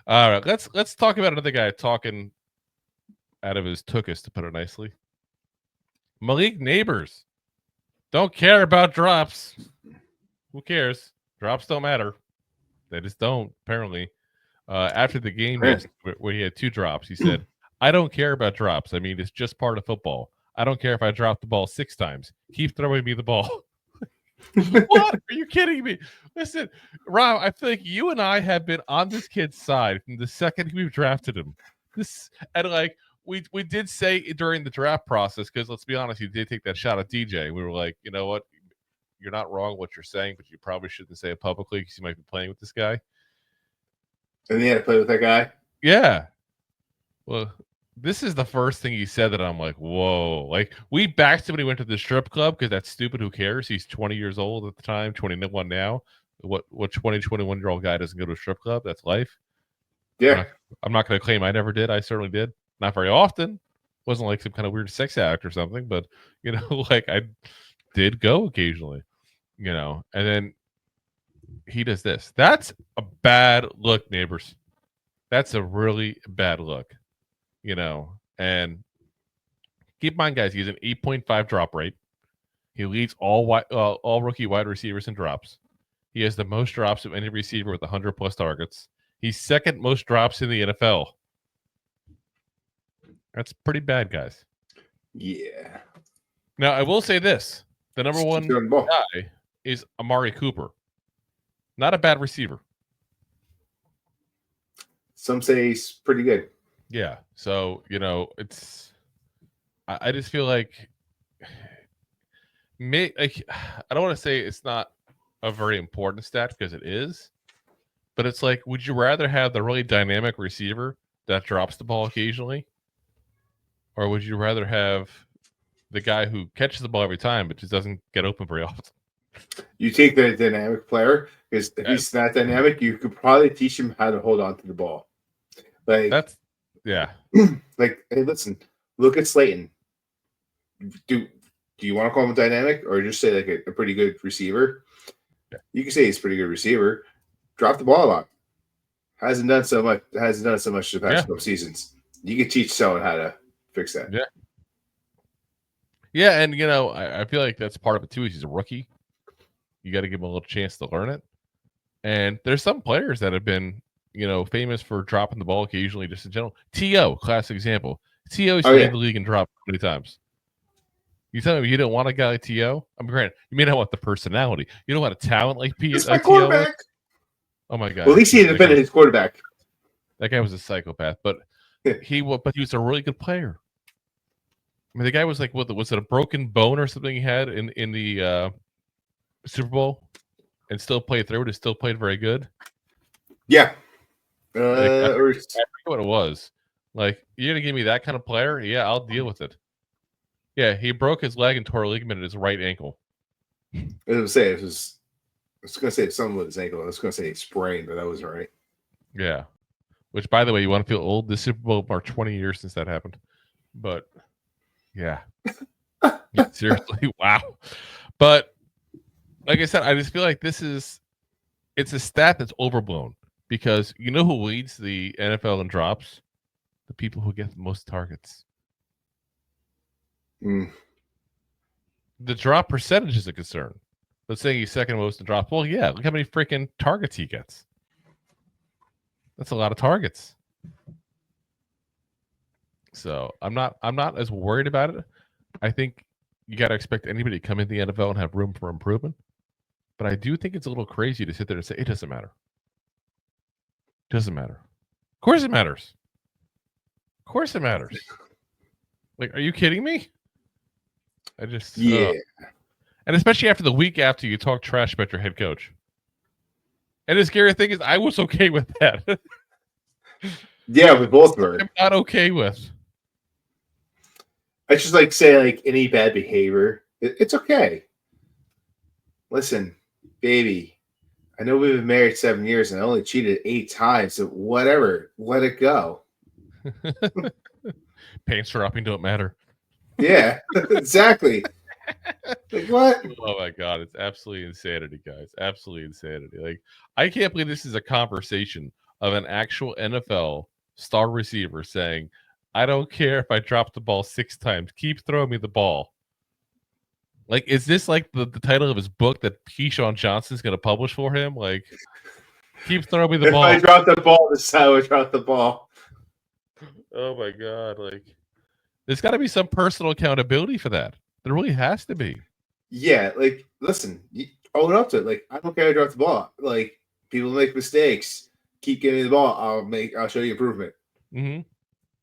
All right, let's talk about another guy talking out of his tuchus, to put it nicely. Malik Nabers. Don't care about drops. Who cares? Drops don't matter. They just don't, apparently. After the game yesterday, where he had 2 drops, he said, I don't care about drops. I mean, it's just part of football. I don't care if I drop the ball 6 times. Keep throwing me the ball. What? Are you kidding me? Listen, Rob, I feel like you and I have been on this kid's side from the second we've drafted him. We did say during the draft process, because let's be honest, he did take that shot at DJ. We were like, you know what? You're not wrong what you're saying, but you probably shouldn't say it publicly because you might be playing with this guy. And he had to play with that guy? Yeah. Well, this is the first thing he said that I'm like, whoa. Like, we backed him when he went to the strip club because that's stupid. Who cares? He's 20 years old at the time, 21 now. What 20, 21-year-old guy doesn't go to a strip club? That's life. Yeah. I'm not going to claim I never did. I certainly did. Not very often. Wasn't like some kind of weird sex act or something, but, like I did go occasionally, and then he does this. That's a bad look, Neighbors. That's a really bad look, and keep in mind, guys, he's an 8.5 drop rate. He leads all rookie wide receivers in drops. He has the most drops of any receiver with 100 plus targets. He's second most drops in the NFL. That's pretty bad, guys. Yeah. Now, I will say this. The number one guy is Amari Cooper. Not a bad receiver. Some say he's pretty good. Yeah. So, it's... I just feel like... I don't want to say it's not a very important stat, because it is. But it's like, would you rather have the really dynamic receiver that drops the ball occasionally? Or would you rather have the guy who catches the ball every time but just doesn't get open very often? You take the dynamic player, because if he's not dynamic, you could probably teach him how to hold on to the ball. Like, that's, yeah. Like, hey, listen, look at Slayton. Do you want to call him dynamic, or just say like a pretty good receiver? Yeah. You can say he's a pretty good receiver. Drop the ball a lot. Hasn't done so much the past couple seasons. You can teach someone how to fix that. Yeah. Yeah, and I feel like that's part of it too. He's a rookie. You got to give him a little chance to learn it. And there's some players that have been, famous for dropping the ball occasionally, just in general. T.O., classic example. T.O.'s led the league in drop many times. You tell me you don't want a guy like T.O.? I'm granted, you may not want the personality. You don't want a talent like T.O. Oh my god! Well, at least he defended his quarterback. That guy was a psychopath, but he was a really good player. I mean, the guy was like, was it a broken bone or something he had in the Super Bowl, and still played through it? And still played very good. Yeah. I forget what it was. Like, you're gonna give me that kind of player? Yeah, I'll deal with it. Yeah, he broke his leg and tore a ligament in his right ankle. I was going to say something with his ankle. I was going to say sprained, but that was right. Yeah. Which, by the way, you want to feel old? The Super Bowl marked 20 years since that happened. But, yeah. Seriously, wow. But, like I said, I just feel like it's a stat that's overblown. Because you know who leads the NFL in drops? The people who get the most targets. The drop percentage is a concern. Let's say he's second most in drops. Well, yeah, look how many freaking targets he gets. That's a lot of targets. So I'm not as worried about it. I think you got to expect anybody to come in the NFL and have room for improvement. But I do think it's a little crazy to sit there and say it doesn't matter. Doesn't matter. Of course it matters. Of course it matters. Like, are you kidding me? I just and especially after the week after you talk trash about your head coach. And the scary thing is, I was okay with that. Yeah, we both were. I'm not okay with. I just like say like any bad behavior, it's okay. Listen, baby, I know we've been married 7 years and I only cheated 8 times, so whatever, let it go. Pants dropping don't matter. Yeah, exactly. Like, what? Oh my god, it's absolutely insanity, guys. Absolutely insanity. Like, I can't believe this is a conversation of an actual NFL star receiver saying, I don't care if I drop the ball 6 times. Keep throwing me the ball. Like, is this like the title of his book that Keyshawn Johnson's going to publish for him? Like, keep throwing me the ball. If I drop the ball this time, I drop the ball. Oh, my God. Like, there's got to be some personal accountability for that. There really has to be. Yeah, like, listen, you own up to it. Like, I don't care if I drop the ball. Like, people make mistakes. Keep getting the ball. I'll show you improvement. Mm-hmm.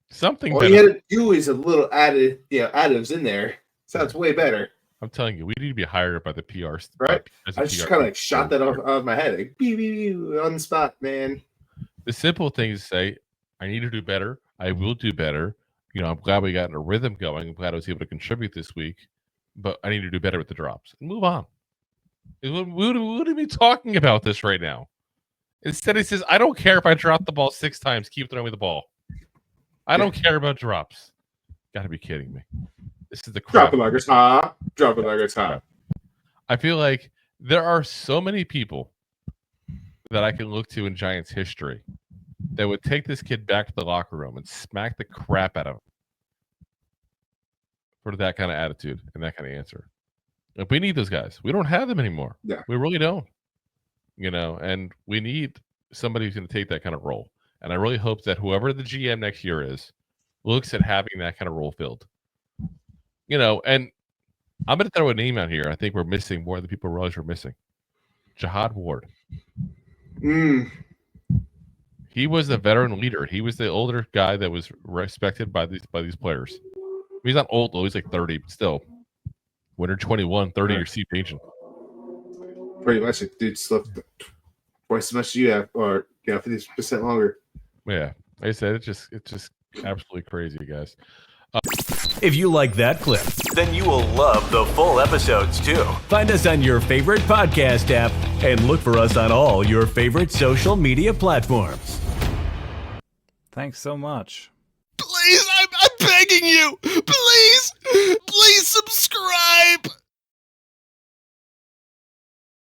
Something All better. you had to do is a little additives in there. Sounds way better. I'm telling you, we need to be hired by the PR. Right? I just kind of like shot that off of my head. Like, on the spot, man. The simple thing is say, I need to do better. I will do better. You know, I'm glad we got a rhythm going. I'm glad I was able to contribute this week. But I need to do better with the drops. And move on. We wouldn't be talking about this right now. Instead, he says, I don't care if I drop the ball 6 times. Keep throwing me the ball. I don't care about drops. Got to be kidding me. This is the crap. Drop it like it's hot. Drop it like it's hot. I feel like there are so many people that I can look to in Giants history that would take this kid back to the locker room and smack the crap out of him for that kind of attitude and that kind of answer. Like, we need those guys. We don't have them anymore. Yeah. We really don't. You know, and we need somebody who's going to take that kind of role. And I really hope that whoever the GM next year is looks at having that kind of role filled. You know, and I'm going to throw a name out here. I think we're missing more than people realize we're missing. Jihad Ward. He was the veteran leader. He was the older guy that was respected by these players. He's not old though. He's like 30, but still. When you're 21, 30, you're seat agent. Pretty much. Dude slept twice as much as you have, or 50% longer. Yeah. Like I said, it's just absolutely crazy, guys. If you like that clip, then you will love the full episodes too. Find us on your favorite podcast app and look for us on all your favorite social media platforms. Thanks so much. Please,